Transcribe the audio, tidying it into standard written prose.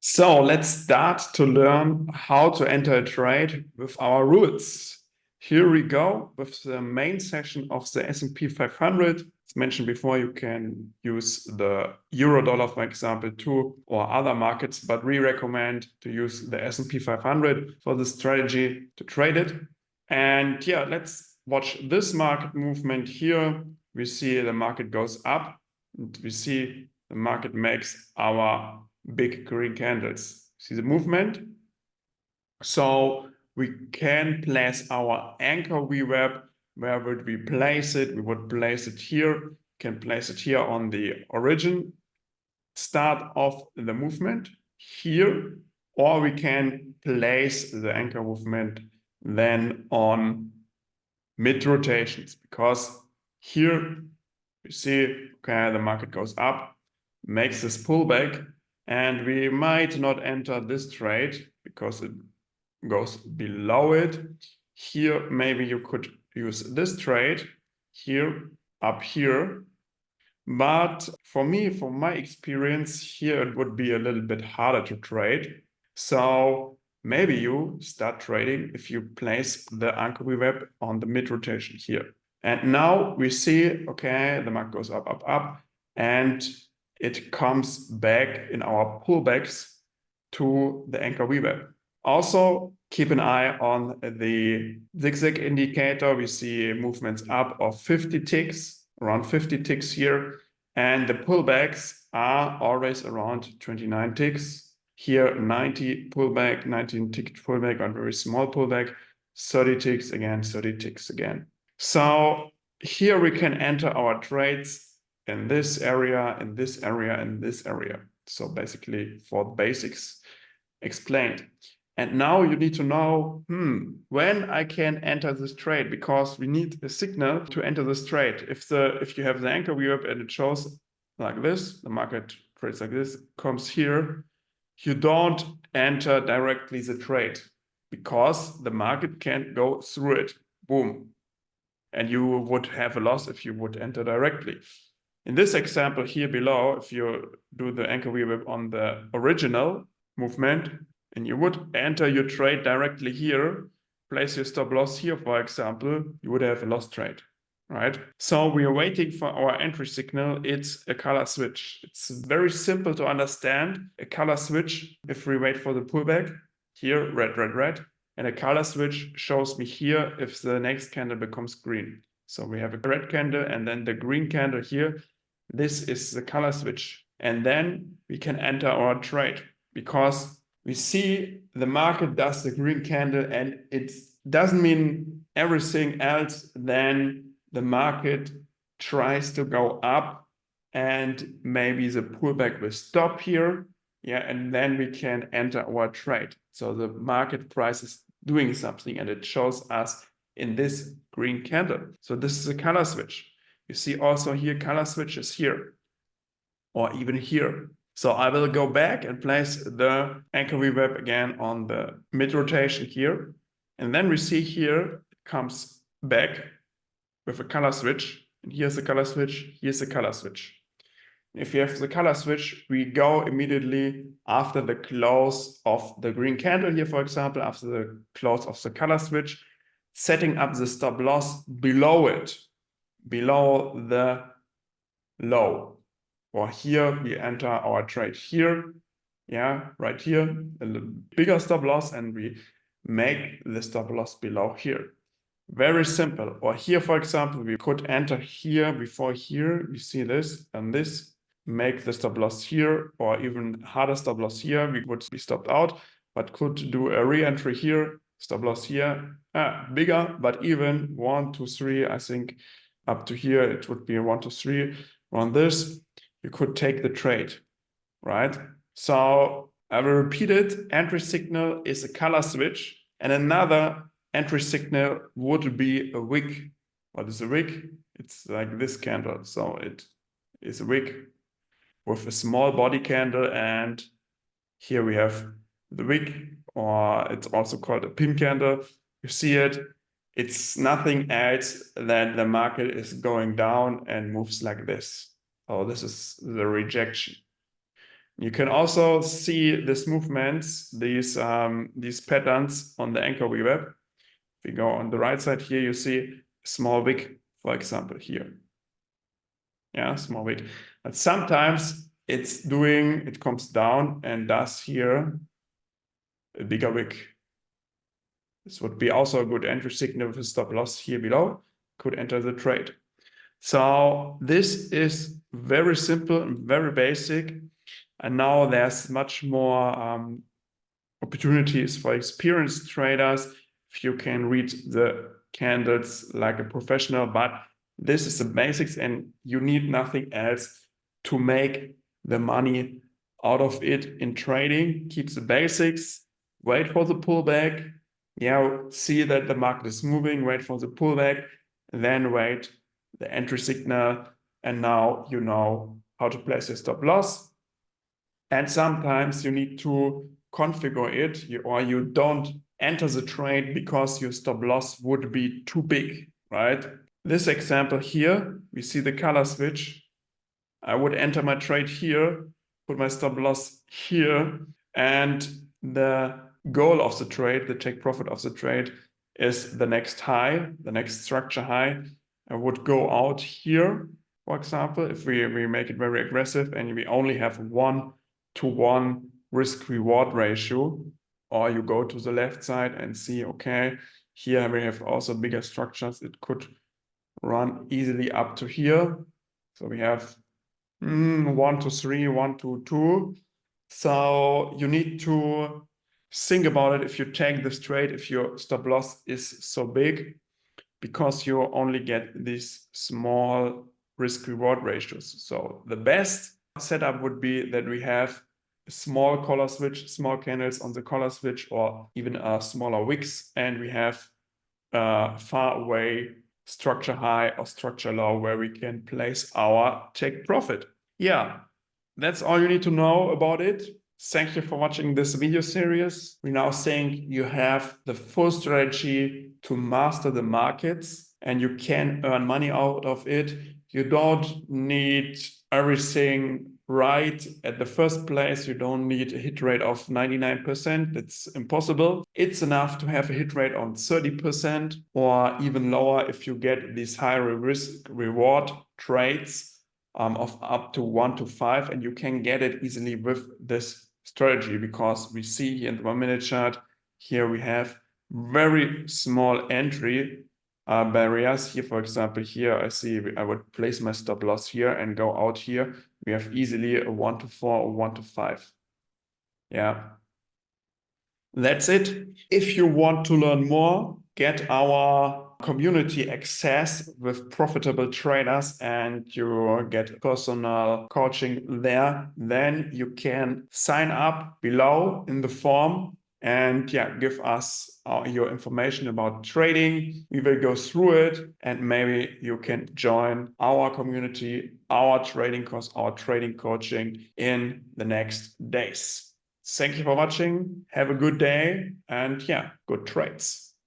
So let's start to learn how to enter a trade with our rules. Here we go with the main session of the S&P 500. As mentioned before, you can use the euro dollar, for example, too, or other markets, but we recommend to use the S&P 500 for the strategy to trade it. And yeah, let's watch this market movement here. We see the market goes up, and we see the market makes our big green candles. See the movement? So we can place our anchor VWAP. Where would we place it? We would place it here. Can place it here on the origin start of the movement here, or we can place the anchor movement then on mid rotations, because here you see, okay, the market goes up, makes this pullback, and we might not enter this trade because it goes below it. Here, maybe you could use this trade here, up here. But for me, from my experience here, it would be a little bit harder to trade. So maybe you start trading if you place the anchor VWAP on the mid rotation here. And now we see, okay, the market goes up, up, up, and it comes back in our pullbacks to the anchor VWAP. Also, keep an eye on the zigzag indicator. We see movements up of 50 ticks, around 50 ticks here, and the pullbacks are always around 29 ticks. Here, 90 pullback, 19 tick pullback, and very small pullback, 30 ticks again, 30 ticks again. So here we can enter our trades in this area, in this area, in this area. So basically for the basics explained. And now you need to know when I can enter this trade, because we need a signal to enter this trade. If you have the anchor VWAP and it shows like this, the market trades like this, comes here, you don't enter directly the trade because the market can't go through it. Boom. And you would have a loss if you would enter directly. In this example here below, if you do the anchor VWAP on the original movement, and you would enter your trade directly here, place your stop loss here, for example, you would have a lost trade, right? So we are waiting for our entry signal. It's a color switch. It's very simple to understand. A color switch, if we wait for the pullback, here, red, red, red, and a color switch shows me here if the next candle becomes green. So we have a red candle and then the green candle here. This is the color switch. And then we can enter our trade, because we see the market does the green candle and it doesn't mean everything else than the market tries to go up and maybe the pullback will stop here. Yeah, and then we can enter our trade. So the market price is doing something and it shows us in this green candle. So this is a color switch. You see also here color switches here or even here. So I will go back and place the anchor VWAP again on the mid rotation here. And then we see here it comes back with a color switch. And here's the color switch, here's the color switch. If you have the color switch, we go immediately after the close of the green candle here, for example, after the close of the color switch, setting up the stop loss below it, below the low. Or here we enter our trade here, yeah, right here, a little bigger stop loss, and we make the stop loss below here. Very simple. Or here, for example, we could enter here before here. You see this and this, make the stop loss here, or even harder stop loss here. We would be stopped out, but could do a re-entry here, stop loss here, bigger, but even 1, 2, 3, I think up to here, it would be 1, 2, 3 on this. You could take the trade, right? So I will repeat it. Entry signal is a color switch, and another entry signal would be a wick. What is a wick? It's like this candle. So it is a wick with a small body candle, and here we have the wick, or it's also called a pin candle. You see it. It's nothing else than the market is going down and moves like this. Oh, this is the rejection. You can also see these movements, these patterns on the Anchor web. If we go on the right side here, you see small wick, for example, here. Yeah, small wick. But sometimes it comes down and does here a bigger wick. This would be also a good entry signal with a stop loss here below. Could enter the trade. So this is very simple and very basic. And now there's much more opportunities for experienced traders if you can read the candles like a professional, but this is the basics and you need nothing else to make the money out of it in trading. Keep the basics, wait for the pullback, see that the market is moving, wait for the pullback, then wait the entry signal, and now you know how to place your stop loss. And sometimes you need to configure it, or you don't enter the trade because your stop loss would be too big, right? This example here, we see the color switch. I would enter my trade here, put my stop loss here, and the goal of the trade, the take profit of the trade, is the next high, the next structure high. I would go out here, for example, if we make it very aggressive and we only have 1-to-1 risk-reward ratio, or you go to the left side and see, okay, here we have also bigger structures. It could run easily up to here. So we have 1 to 3, 1 to 2. So you need to think about it if you take this trade, if your stop loss is so big, because you only get these small risk-reward ratios. So the best setup would be that we have a small color switch, small candles on the color switch, or even a smaller wicks, and we have far away structure high or structure low where we can place our take profit. Yeah, that's all you need to know about it. Thank you for watching this video series. We now think you have the full strategy to master the markets and you can earn money out of it. You don't need everything right at the first place. You don't need a hit rate of 99%. That's impossible. It's enough to have a hit rate on 30% or even lower if you get these high risk reward trades of up to 1 to 5, and you can get it easily with this strategy, because we see here in the 1 minute chart, here we have very small entry barriers. Here, for example, here I see I would place my stop loss here and go out here. We have easily a 1 to 4 or 1 to 5. Yeah. That's it. If you want to learn more, get our community access with profitable traders and you get personal coaching there, then you can sign up below in the form and give us your information about trading. We will go through it and maybe you can join our community, our trading course, our trading coaching in the next days. Thank you for watching. Have a good day and good trades.